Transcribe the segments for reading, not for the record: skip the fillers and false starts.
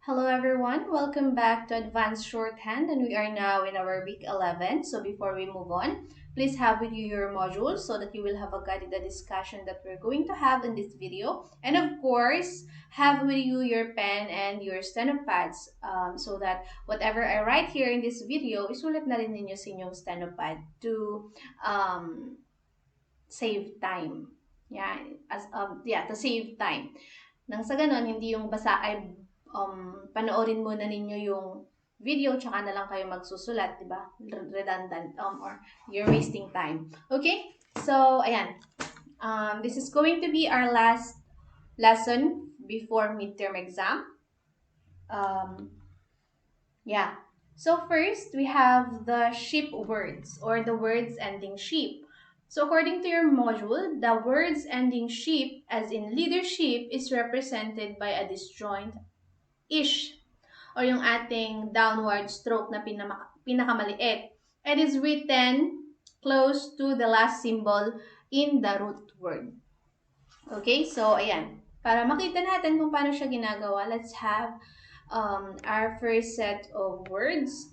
Hello everyone, welcome back to Advanced Shorthand, and we are now in our week 11. So before we move on, please have with you your modules so that you will have a guide in the discussion that we're going to have in this video. And of course, have with you your pen and your steno pads so that whatever I write here in this video, isulat na rin ninyo sa inyong steno pad to um, save time. To save time. Nang sa ganon, hindi yung basa ay panoorin muna ninyo yung video tsaka na lang kayo magsusulat, di ba? Redundant or you're wasting time. Okay? So, ayan. This is going to be our last lesson before midterm exam. Yeah. So first, we have the sheep words or the words ending sheep. So according to your module, the words ending sheep as in leadership is represented by a disjoint ish or yung ating downward stroke na pinakamaliit. It is written close to the last symbol in the root word. Okay, so ayan. Para makita natin kung paano siya ginagawa, let's have our first set of words.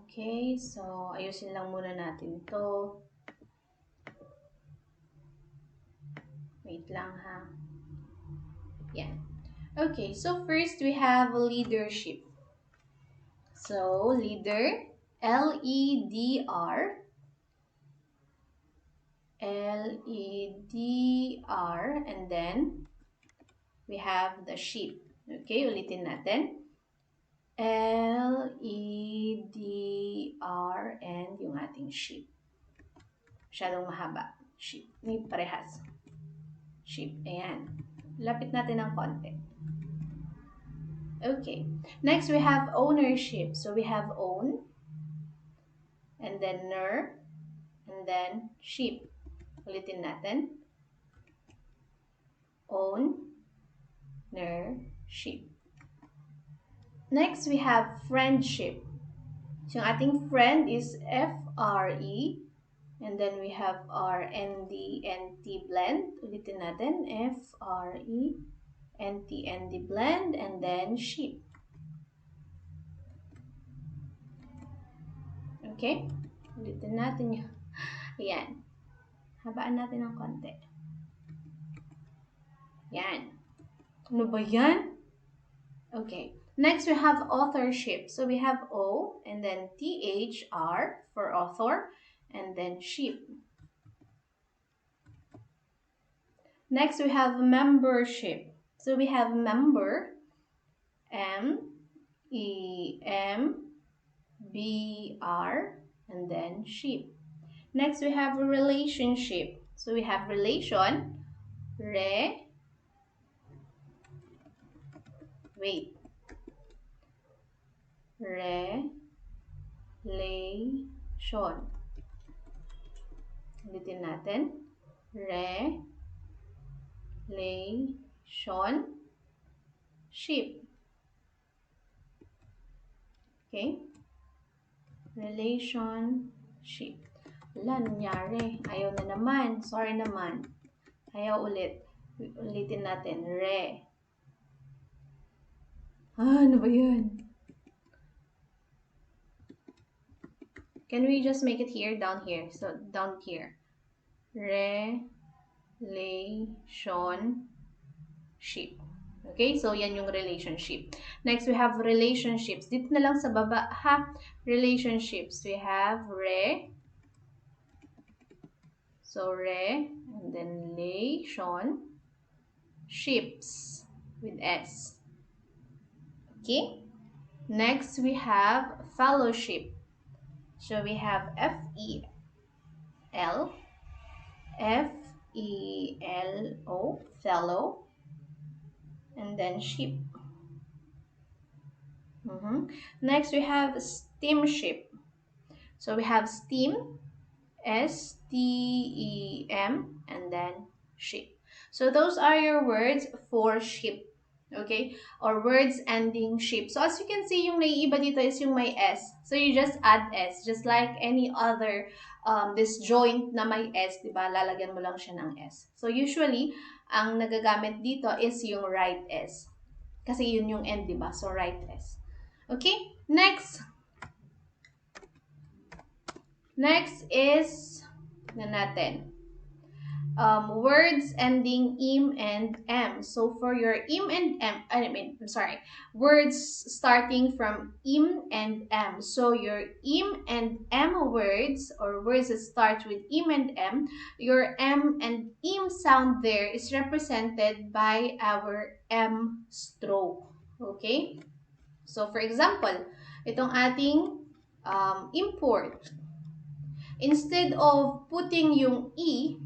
Okay, so ayusin lang muna natin to. Wait lang ha. Yan. Okay, so first we have leadership. So, leader, L-E-D-R, L-E-D-R, and then we have the sheep. Okay, ulitin natin. L-E-D-R, and yung ating sheep. Masyadong mahaba. Sheep. May parehas. Sheep. Ayan. Lapit natin ng konti. Okay. Next, we have ownership. So, we have own, and then ner, and then sheep. Ulitin natin. Own, ner, sheep. Next, we have friendship. So, yung ating friend is F-R-E, and then we have our N-D-N-T blend. Ulitin natin. F-R-E, N-T-N-D blend, and then sheep. Okay? Ulitin natin yun. Ayan. Habaan natin ng konti. Yan. Ano ba yan? Okay. Next, we have authorship. So, we have O, and then T-H-R for author, and then sheep. Next, we have membership. So, we have member, M-E-M-B-R, and then sheep. Next, we have relationship. So, we have relation, re, wait, relation. Ulitin natin. Relation, sheep. Okay? Relationship. Wala, nangyari. Ayaw na naman. Sorry naman. Ayaw ulit. Ulitin natin. Ano ba yan? Can we just make it here? Down here. So, down here. Relationship. Okay? So, yan yung relationship. Next, we have relationships. Dito na lang sa baba, ha? Relationships. We have So, and then relation, ships with S. Okay? Next, we have fellowship. So, we have F-E-L-O, fellow, and then ship. Next, we have steamship. So, we have steam, S-T-E-M, and then ship. So, those are your words for ship. Okay? Or words ending ship. So, as you can see, yung naiiba dito is yung may S. So, you just add S. Just like any other disjoint na may S, di ba? Lalagyan mo lang siya ng S. So, usually, ang nagagamit dito is yung right S. Kasi yun yung end, di ba? So, right S. Okay? Next is, na natin, words ending im and m. So for your im and m, I'm sorry, words starting from im and m. So your im and m words, or words that start with im and m, your m and im sound there is represented by our m stroke. Okay? So for example, itong ating import. Instead of putting yung E,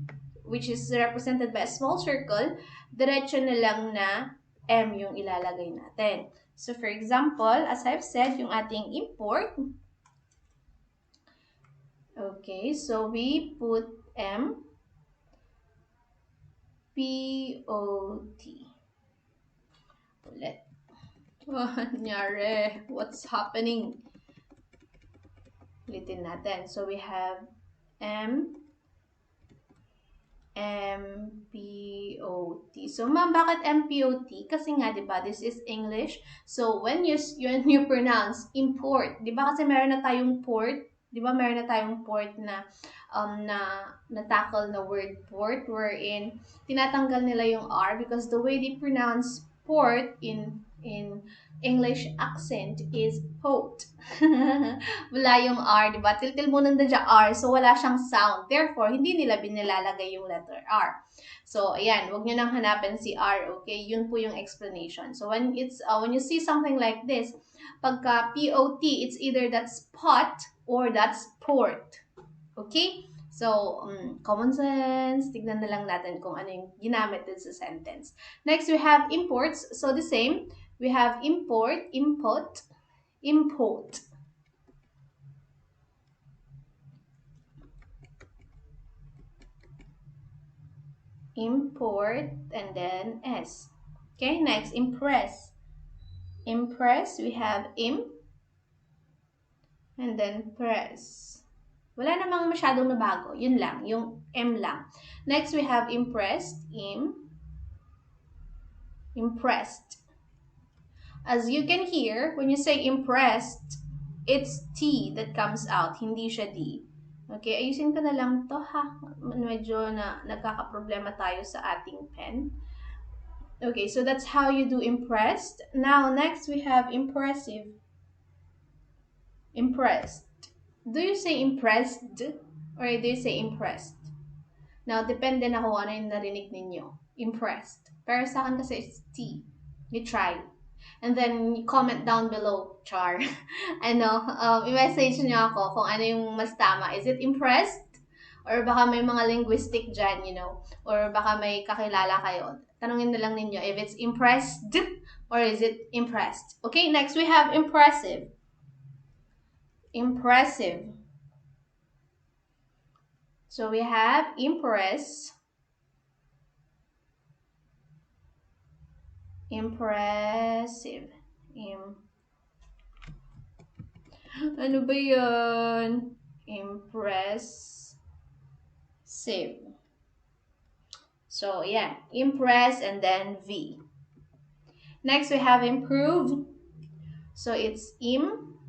which is represented by a small circle, diretso na lang na M yung ilalagay natin. So for example, as I've said, yung ating import, okay, so we put M, P-O-T. Ulit. Oh, nyari. What's happening? Ulitin natin. So we have M, MPOT. So, ma'am, bakit MPOT? Kasi nga, di ba, this is English. So, when you pronounce import, di ba kasi meron na tayong port, di ba meron na tayong port na tackle na word port, wherein tinatanggal nila yung R because the way they pronounce port in English accent is port. Wala yung R, di ba? Tiltil mo nanda dyan R, so wala siyang sound. Therefore, hindi nila binilalagay yung letter R. So, ayan, wag nyo nang hanapin si R, okay? Yun po yung explanation. So, when you see something like this, pagka POT, it's either that's pot or that's port. Okay? So, common sense. Tignan na lang natin kung ano yung ginamit din sa sentence. Next, we have imports. So, the same. We have import, import, import. Import, and then S. Okay, next, impress. Impress, we have im, and then press. Wala namang masyadong nabago. Yun lang, yung M lang. Next, we have impressed, impressed. As you can hear, when you say impressed, it's T that comes out, hindi siya D. Okay, ayusin ko na lang to ha. Medyo nagkakaproblema tayo sa ating pen. Okay, so that's how you do impressed. Now, next we have impressive. Impressed. Do you say impressed or do you say impressed? Now, depende na kung ano yung narinig ninyo. Impressed. Pero sa akin kasi it's T. You try. And then, comment down below, char. I-message nyo ako kung ano yung mas tama. Is it impressed? Or baka may mga linguistic dyan, or baka may kakilala kayo. Tanungin na lang ninyo if it's impressed or is it impressed. Okay, next we have impressive. Impressive. So we have impress. Impressive. Ano ba yun? Impressive. So, yeah. Impress and then V. Next, we have improve. So, it's im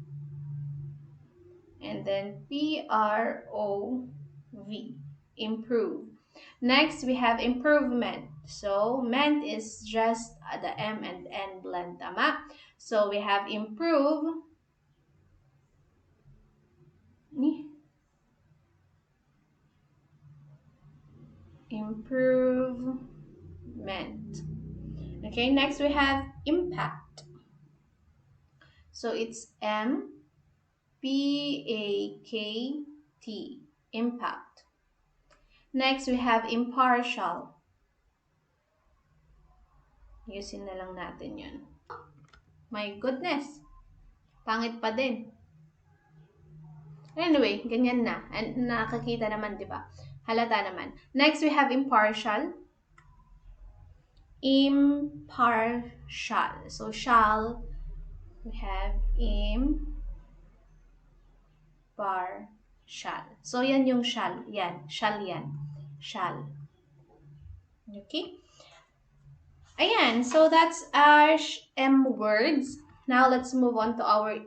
and then P-R-O-V. Improve. Next, we have improvement. So, ment is just the M and N blend, tama? So, we have improve. Improvement. Okay, next we have impact. So, it's M-P-A-K-T. Impact. Next, we have impartial. Yusin na lang natin yun. My goodness. Pangit pa din. Anyway, ganyan na. And nakakita naman, di ba? Halata naman. Next, we have impartial. Impartial. So, shall, we have impartial. Shall. So, yan yung shall. Yan. Shall yan. Shall. Okay? Ayan. So, that's our words. Now, let's move on to our,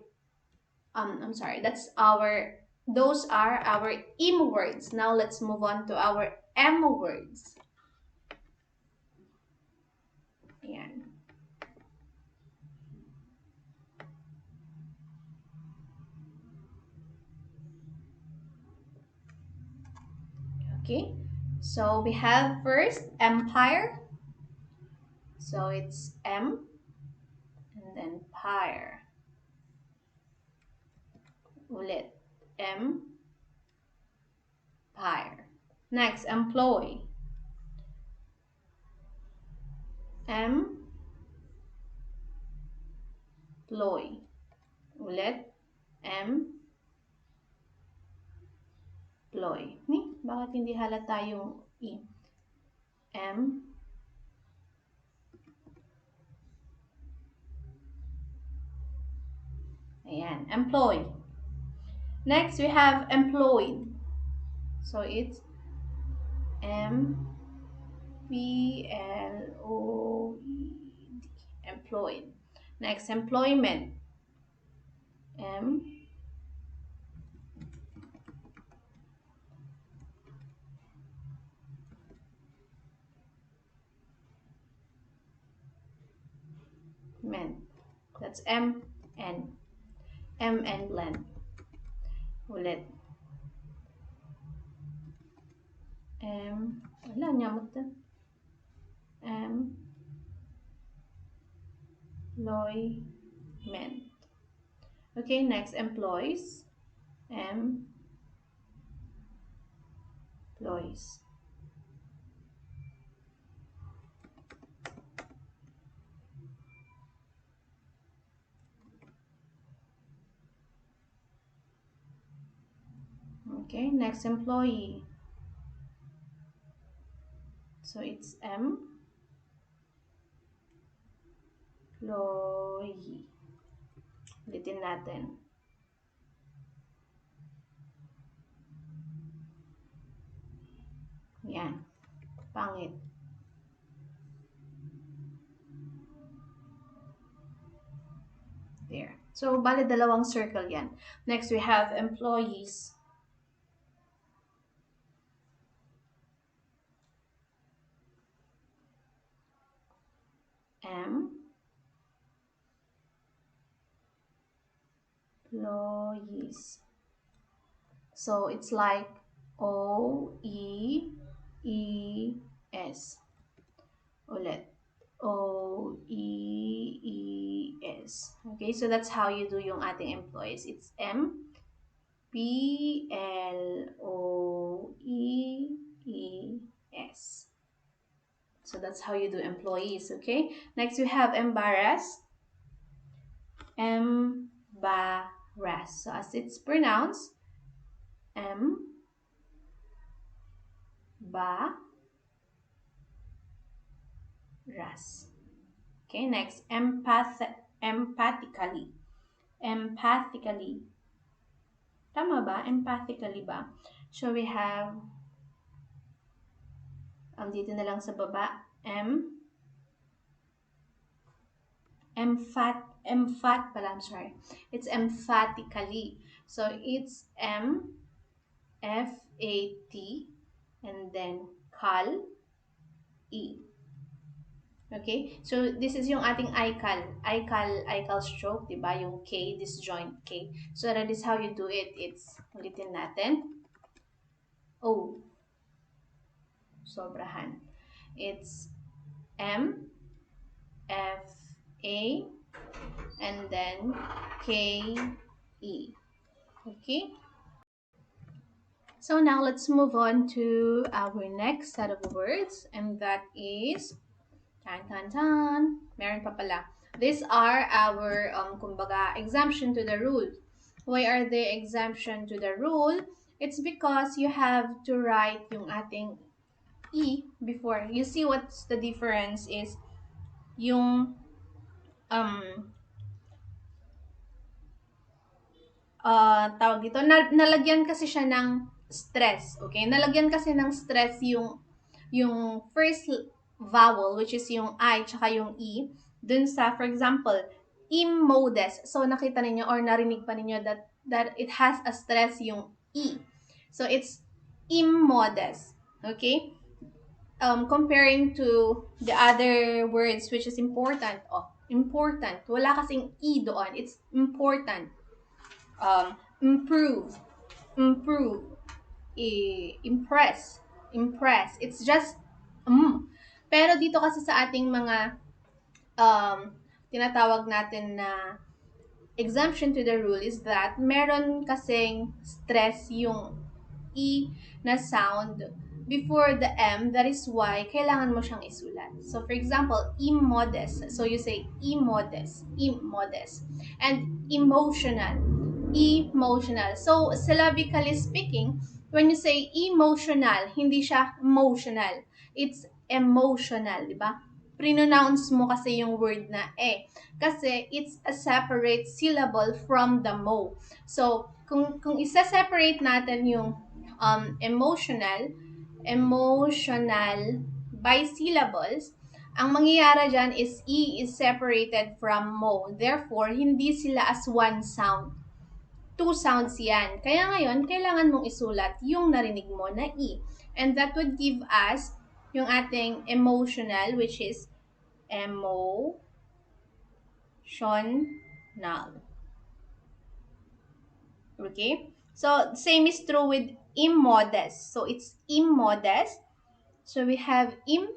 I'm sorry, those are our im words. Now, let's move on to our m words. Ayan. Okay? So, we have first empire. So, it's M and then pyre. Ulit. M, pyre. Next, employ. M, ploy. Ulit. M, ploy. Ni, bakit hindi halata yung E? M, ayan, employ. Next, we have employed. So, it's M, P, L, O, E, D. Employed. Next, employment. M, men. That's M, N. M, N, blend. Ulit. Wala, nyamot na. Employment. Okay, next, employees. Employees. Okay, next, employee. So, it's employee. Ulitin natin. Yan. Pangit. There. So, bali dalawang circle yan. Next, we have employees. Employees. So, it's like O-E-E-S. Ulit. O-E-E-S. Okay, so that's how you do yung ating employees. It's M-P-L-O-E-E-S. So that's how you do employees, okay? Next, we have embarrass. Embarrass. So as it's pronounced, ras. Okay, next, empathically. Empathically. Tama ba? Empathically ba? So we have, dito na lang sa baba, emphat pala, I'm sorry. It's emphatically. So it's M-F-A-T and then cal, E. Okay? So, this is yung ating ical stroke, diba? Yung K, disjoint K. So, that is how you do it. It's, ulitin natin. O. Sobrahan. It's M, F, A, and then K, E. Okay? So, now let's move on to our next set of words, and that is tan tan tan. Meron pa pala. These are our kumbaga exemption to the rule. Why are they exemption to the rule? It's because you have to write yung ating E before. You see what's the difference is yung um tawag dito, nalagyan kasi siya ng stress, okay? Nalagyan kasi ng stress yung first vowel, which is yung I tsaka yung E, dun sa, for example, immodest. So, nakita ninyo or narinig pa ninyo that it has a stress yung E. So, it's immodest. Okay? Comparing to the other words which is important. Oh, important. Wala kasing E doon. It's important. Improve. Improve. Impress. Impress. It's just Pero dito kasi sa ating mga um, tinatawag natin na exemption to the rule is that meron kasing stress yung E na sound before the M. That is why kailangan mo siyang isulat. So, for example, immodest. So, you say immodest, immodest. And emotional, emotional. So, syllabically speaking, when you say emotional, hindi siya emotional. It's emotional, di ba? Pronounce mo kasi yung word na kasi it's a separate syllable from the mo. So, kung isa-separate natin yung emotional by syllables, ang mangyayari dyan is E is separated from mo. Therefore, hindi sila as one sound. Two sounds yan. Kaya ngayon, kailangan mong isulat yung narinig mo na E. And that would give us yung ating emotional, which is emotional. Okay? So, same is true with immodest. So, it's immodest. So, we have immodest.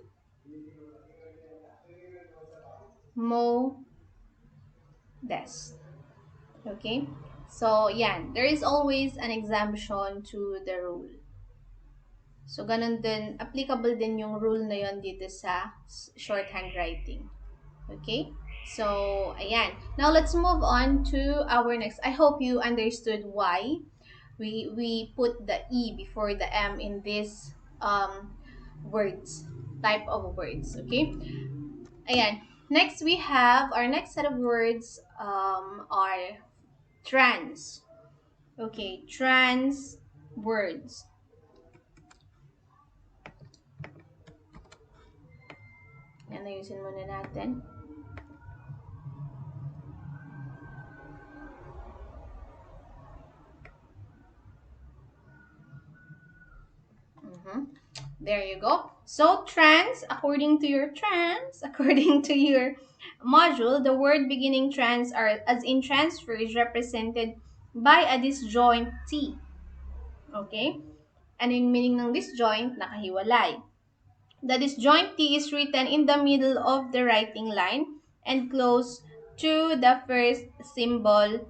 Okay? So, yan. There is always an exemption to the rule. So, ganun din, applicable din yung rule na yon dito sa shorthand writing. Okay? So, ayan. Now, let's move on to our next. I hope you understood why we put the E before the M in this words, type of words. Okay? Ayan. Next, we have, our next set of words are trans. Okay, trans words. Yan, ayusin muna natin. There you go. So according to your module, the word beginning trans are as in transfer is represented by a disjoint T. Okay? Ano yung meaning ng disjoint? Nakahiwalay. The disjoint T is written in the middle of the writing line and close to the first symbol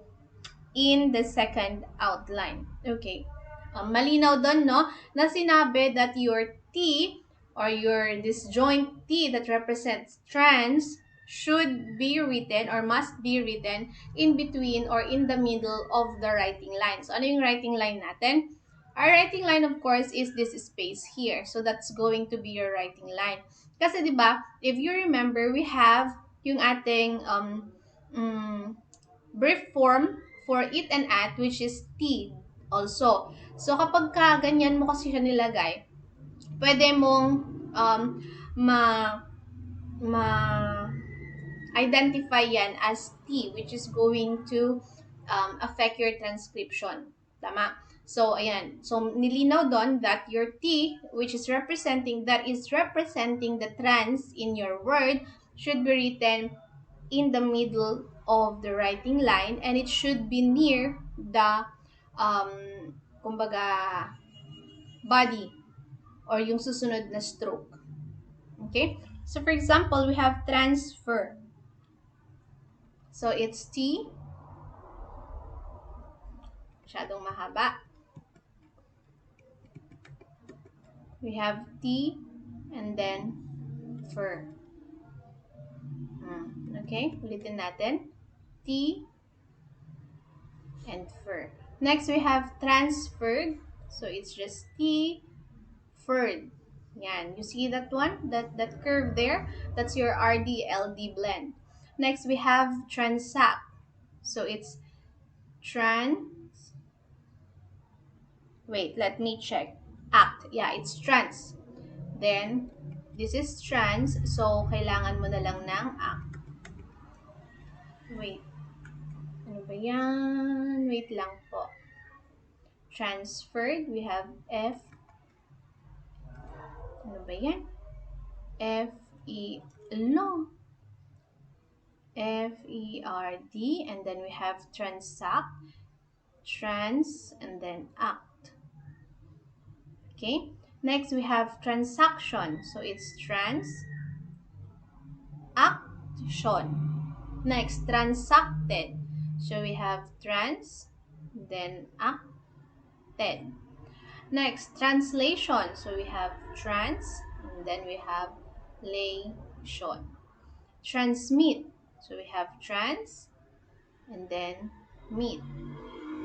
in the second outline. Okay. Malinaw doon, no? Na sinabi that your T or your disjoint T that represents trans should be written or must be written in between or in the middle of the writing line. So, ano yung writing line natin? Our writing line, of course, is this space here. So, that's going to be your writing line. Kasi, di ba, if you remember, we have yung ating brief form for it and at, which is T also. So, kapag ka ganyan mo kasi siya nilagay, pwede mong um, ma, ma identify yan as T, which is going to affect your transcription. Tama? So, ayan. So, nilinaw doon that your T, which is representing, that is representing the trans in your word, should be written in the middle of the writing line and it should be near the kumbaga body or yung susunod na stroke. Okay? So for example, we have transfer. So it's T. Masyadong mahaba. We have T and then fer. Okay? Ulitin natin. T and fer. Next, we have transferred. So it's just T, furred. Yan. You see that one? That curve there? That's your RD-LD blend. Next, we have transact. So it's transact. Wait, let me check. Act. Yeah, it's trans. Then, this is trans. So, kailangan mo na lang ng act. Wait. Ano ba yan? Wait lang po. Transferred. We have F. Ano ba yan? F-E. No. F-E-R-D. And then we have transact. Trans. And then act. Okay. Next, we have transaction. So, it's trans. Action. Next, transacted. So we have trans, then acted. Next, translation. So we have trans, and then we have lation. Transmit. So we have trans, and then meet.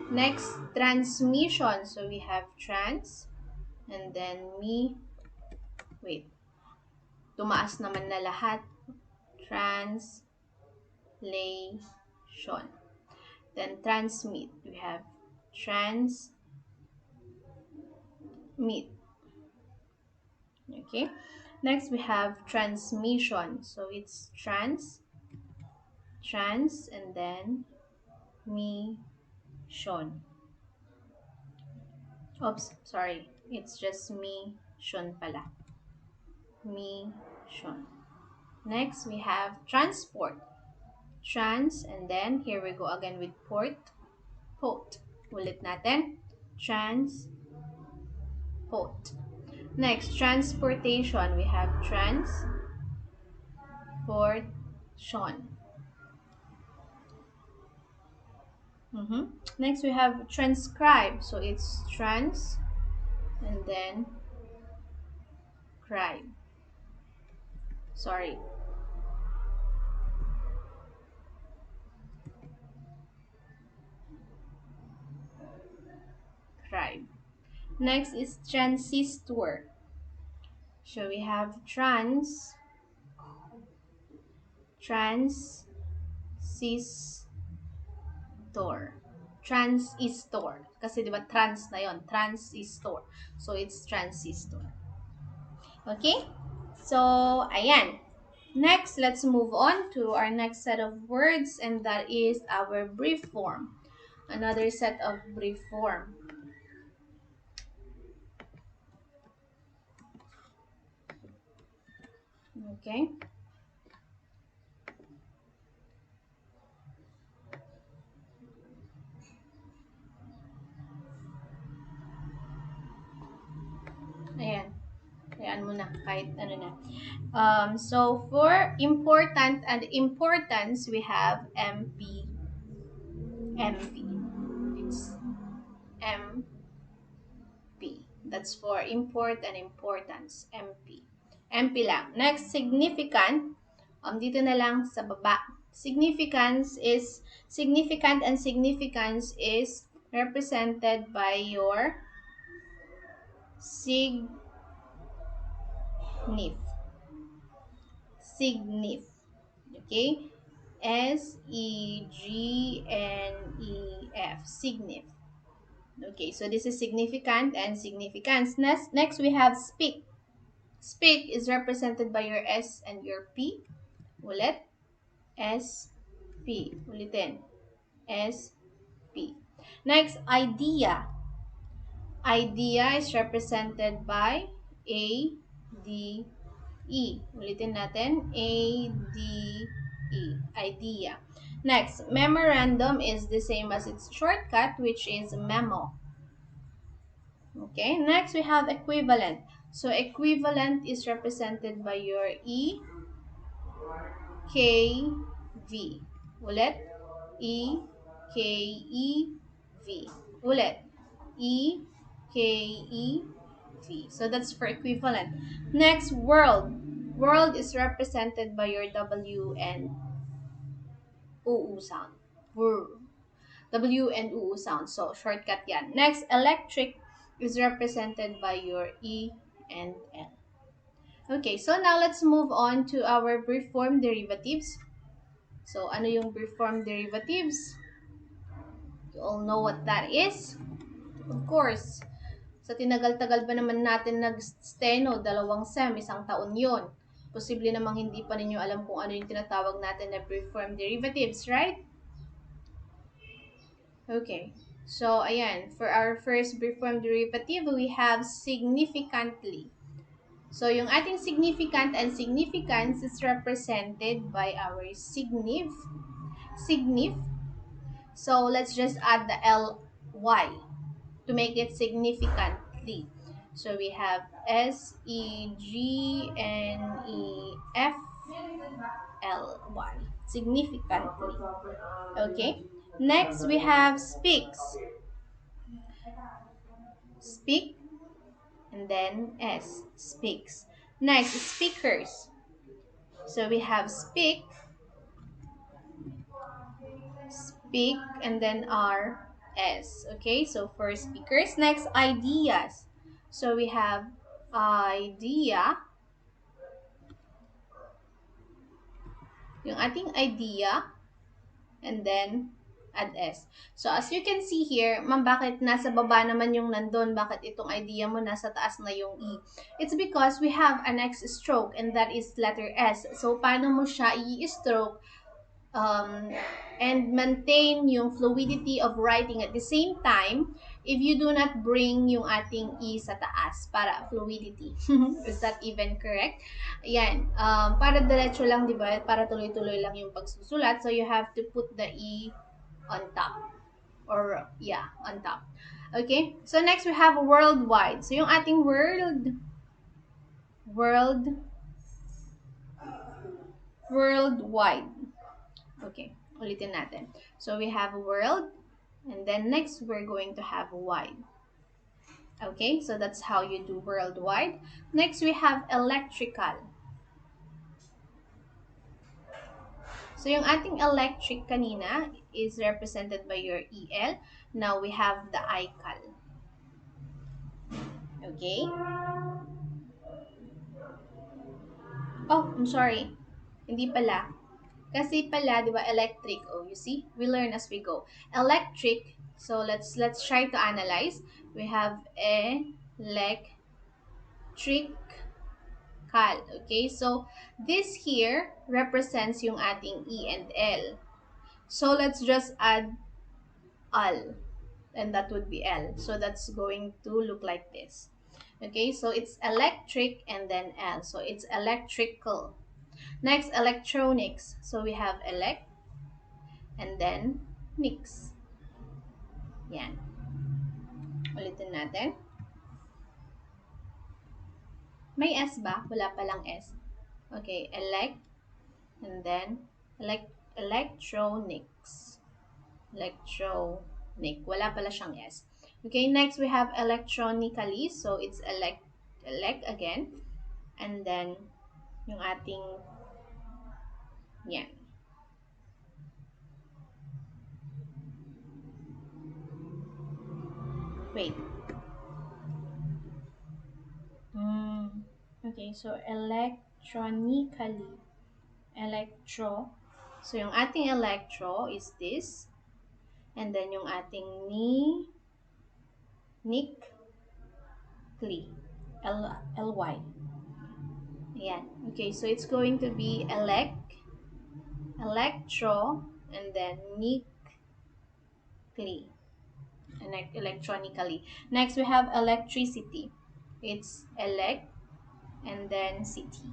Next, transmission. So we have trans, and then me. Wait, tumaas naman na lahat. Translation. Then transmit. We have transmit. Okay. Next we have transmission. So it's trans, and then mission. Oops, sorry. It's just mission pala. Mission. Next we have transport. Trans, and then here we go again with port. Port. Ulit natin. Transport. Next, transportation. We have transportation. Next, we have transcribe. So it's trans and then cribe. Sorry. Cribe. Next is transistor. So we have transistor. Transistor. Kasi di ba trans na yon, transistor. So it's transistor. Okay? So, ayan. Next, let's move on to our next set of words, and that is our brief form. Another set of brief form. Okay? Ayan. Ayan muna, kahit ano na. So, for important and importance, we have MP. MP. It's MP. That's for import and importance. MP. MP lang. Next, significant. Dito na lang sa baba. Significant and significance is represented by your signif. Signif. Okay? Signef. Signif. Okay, so this is significant and significance. Next we have speak. Speak is represented by your S and your P. Ulit. S, P. Ulitin. S, P. Next, idea. Idea is represented by A, D, E. Ulitin natin. A, D, E. Idea. Next, memorandum is the same as its shortcut, which is memo. Okay, next we have equivalent. So equivalent is represented by your E, K, V. Ulit. E, K, E, V. Ulit. E, K, E, V. So that's for equivalent. Next, world. World is represented by your W and UU sound. World. W and UU sound. So, shortcut yan. Next, electric is represented by your E and L. Okay, so now let's move on to our brief form derivatives. So, ano yung brief form derivatives? You all know what that is? Of course. Sa tinagal-tagal ba naman natin nag-steno, 2 sem, 1 taon yun. Posible namang hindi pa ninyo alam kung ano yung tinatawag natin na preform derivatives, right? Okay. So, ayan. For our first preform derivative, we have significantly. So, yung ating significant and significance is represented by our signif. Signif. So, let's just add the ly to make it significantly. So, we have S, E, G, N, E, F, L, Y. Significantly. Okay. Next, we have speaks. Speak and then S. Speaks. Next, speakers. So, we have speak, and then R, S. Okay, so for speakers. Next, ideas. So we have idea, yung ating idea, and then add S. So as you can see here, ma'am, bakit nasa baba naman yung nandun? Bakit itong idea mo nasa taas na yung E? It's because we have an next stroke, and that is letter S. So paano mo siya i-stroke? And maintain yung fluidity of writing at the same time if you do not bring yung ating E sa taas para fluidity. Is that even correct? Ayan. Para diretso lang, di ba? Para tuloy-tuloy lang yung pagsusulat. So, you have to put the E on top. Or, yeah, on top. Okay? So, next we have worldwide. So, yung ating worldwide. Okay, ulitin natin. So we have world, and then next we're going to have wide. Okay, so that's how you do worldwide. Next we have electrical. So yung ating electric kanina is represented by your EL. Now we have the ICAL. Okay? Oh, I'm sorry. Hindi pala. Kasi pala, di ba, electric. Oh, you see? We learn as we go. Electric. So let's try to analyze. We have electrical. Okay? So this here represents yung ating E and L. So let's just add al, and that would be L. So that's going to look like this. Okay? So it's electric and then L. So it's electrical. Next, electronics. So we have elect and then nix. Yan. Ulitin natin. May S ba? Wala palang S. Okay, elect and then electronics. Electronic. Wala pala siyang S. Okay, next we have electronically. So it's elect again. And then yung ating yan. Wait. Okay, so electronically. Electro. So, yung ating electro is this. And then, yung ating nicely. Ly. Ayan. Okay, so it's going to be electro, and then nicely. Electronically. Next, we have electricity. It's elect, and then city.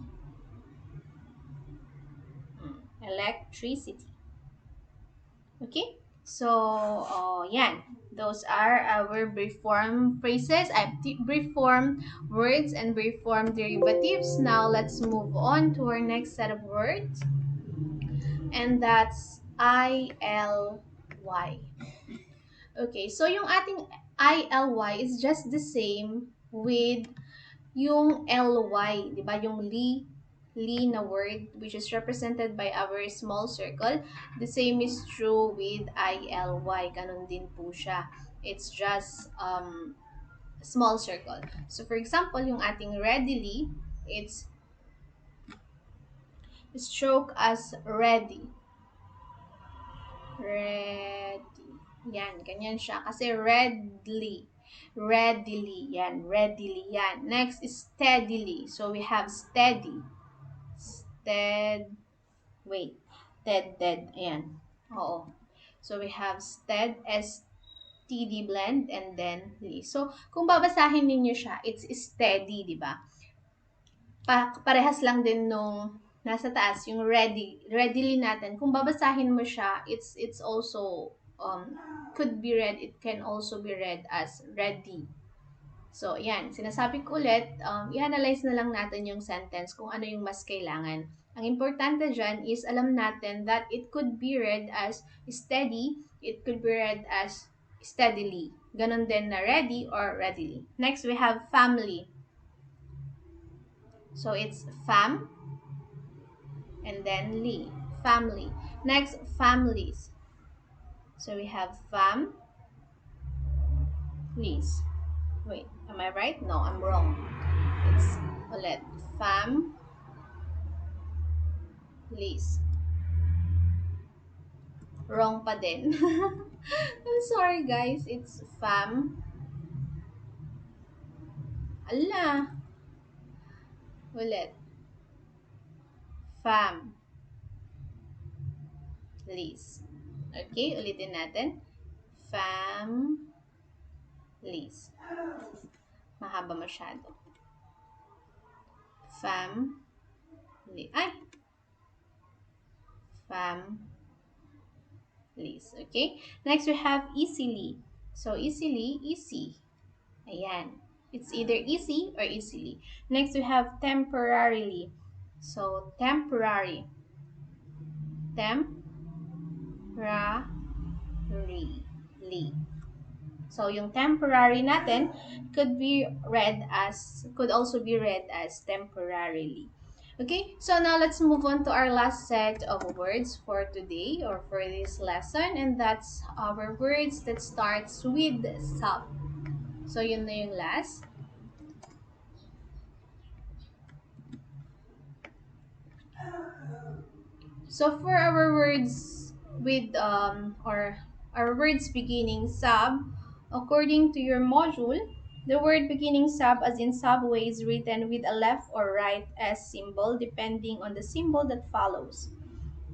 Electricity. Okay? So, yan. Those are our brief form phrases, brief form words, and brief form derivatives. Now, let's move on to our next set of words. And that's ILY. Okay, so yung ating ILY is just the same with yung ly, di ba? Yung li na word, which is represented by our small circle. The same is true with ILY. Ganun din po siya. It's just small circle. So, for example, yung ating readily, it's stroke as ready. Ready. Yan, ganyan siya. Kasi redly. Readily. Yan. Readily. Yan. Next is steadily. So we have steady. Stead. Wait. Dead. Ayan. Oo. So we have stead, STD blend, and then ly. So, kung babasahin ninyo siya, it's steady, di ba? Parehas lang din nung nasa taas, yung readily natin. Kung babasahin mo siya, it's also, could be read, it can also be read as ready. So, yan. Sinasabi ko ulit, i-analyze na lang natin yung sentence kung ano yung mas kailangan. Ang importante dyan is alam natin that it could be read as steady, it could be read as steadily. Ganon din na ready or readily. Next, we have family. So, it's fam and then ly. Family. Next, families. So, we have families. Wait, am I right? No, I'm wrong. It's ulit. Families. Wrong pa din. I'm sorry guys. It's Ala. Ulit. Families. Okay, ulitin natin. Families. Mahaba masyado. Ay! Families. Okay? Next, we have easily. So, easily, easy. Ayan. It's either easy or easily. Next, we have temporarily. So, temporary. Temporarily. So, yung temporary natin could also be read as temporarily. Okay, so now let's move on to our last set of words for today or for this lesson, and that's our words that starts with sub. So, yun na yung last. So for our words with or our words beginning sub, according to your module, the word beginning sub as in subway is written with a left or right S symbol depending on the symbol that follows.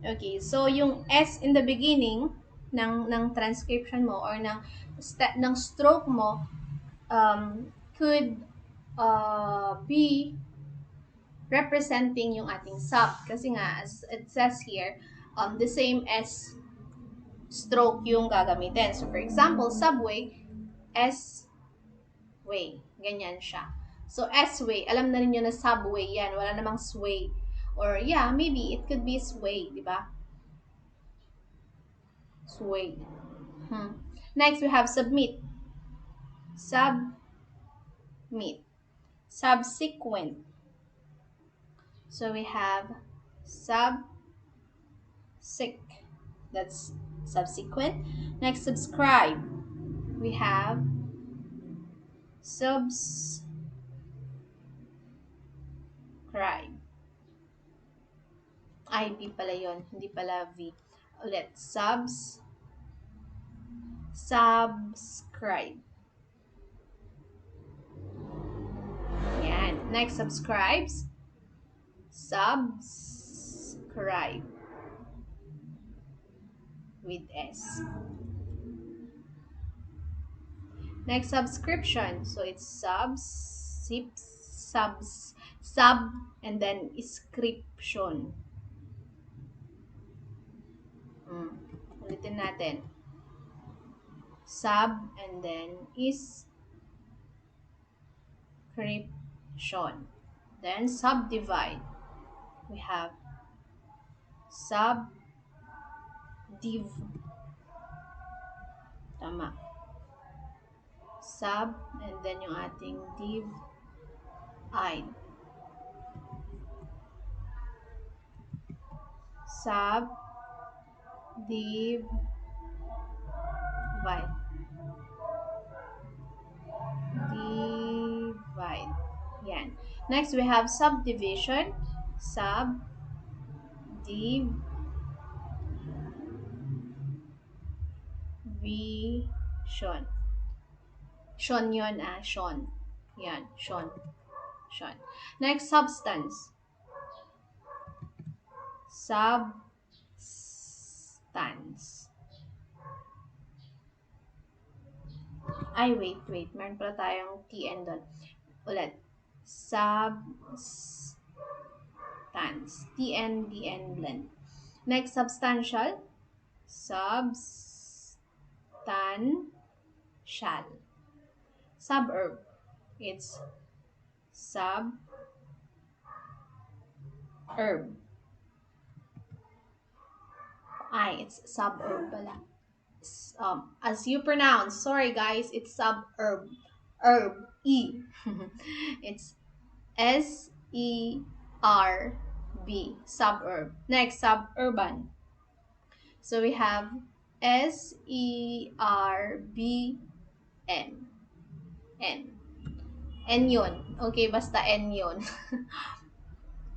Okay, so yung S in the beginning ng transcription mo or ng stroke mo could be representing yung ating sub. Kasi nga, as it says here, the same as stroke yung gagamitin. So, for example, subway, S-way. Ganyan siya. So, S-way, alam na ninyo na subway yan. Wala namang sway. Or, yeah, maybe it could be sway, di ba? Sway. Next, we have submit. Submit. Subsequent. So, we have sick. That's subsequent. Next, subscribe. We have subscribe. I-V pala yun, hindi pala V. Ulit, subscribe. Yan. Next, subscribes. Subscribe. With S. Next, subscription. So, it's sub, and then inscription. Ulitin natin. Sub, and then inscription. Then, subdivide. We have tama. Sub, and then yung ating divide. Divide. Yan. Next, we have subdivision. Subdivision. Sean yun, Sean. Yan, Sean. Sean. Next, substance. Substance. Ay, wait. Meron pala tayong TN doon. Ulit. Substance. TN, DN blend. Next, substantial. Substantial. Suburb. It's suburb. Ay, it's suburb pala. As you pronounce, sorry guys, it's suburb. Herb. E. It's SERB. Suburb. Next, suburban. So we have SERBN. N. N yun. Okay, basta N yun.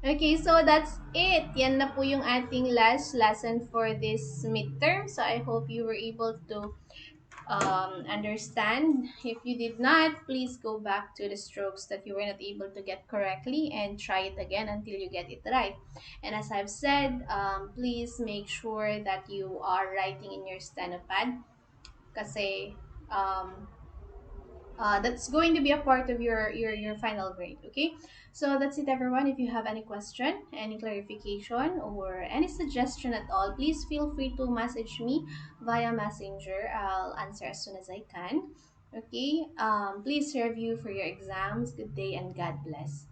Okay, so that's it. Yan na po yung ating last lesson for this midterm. So I hope you were able to understand. If you did not, please go back to the strokes that you were not able to get correctly and try it again until you get it right. And as I've said, please make sure that you are writing in your steno pad kasi um, that's going to be a part of your final grade. Okay, so that's it everyone. If you have any question, any clarification, or any suggestion at all, please feel free to message me via messenger. I'll answer as soon as I can. Okay, please review for your exams. Good day and God bless.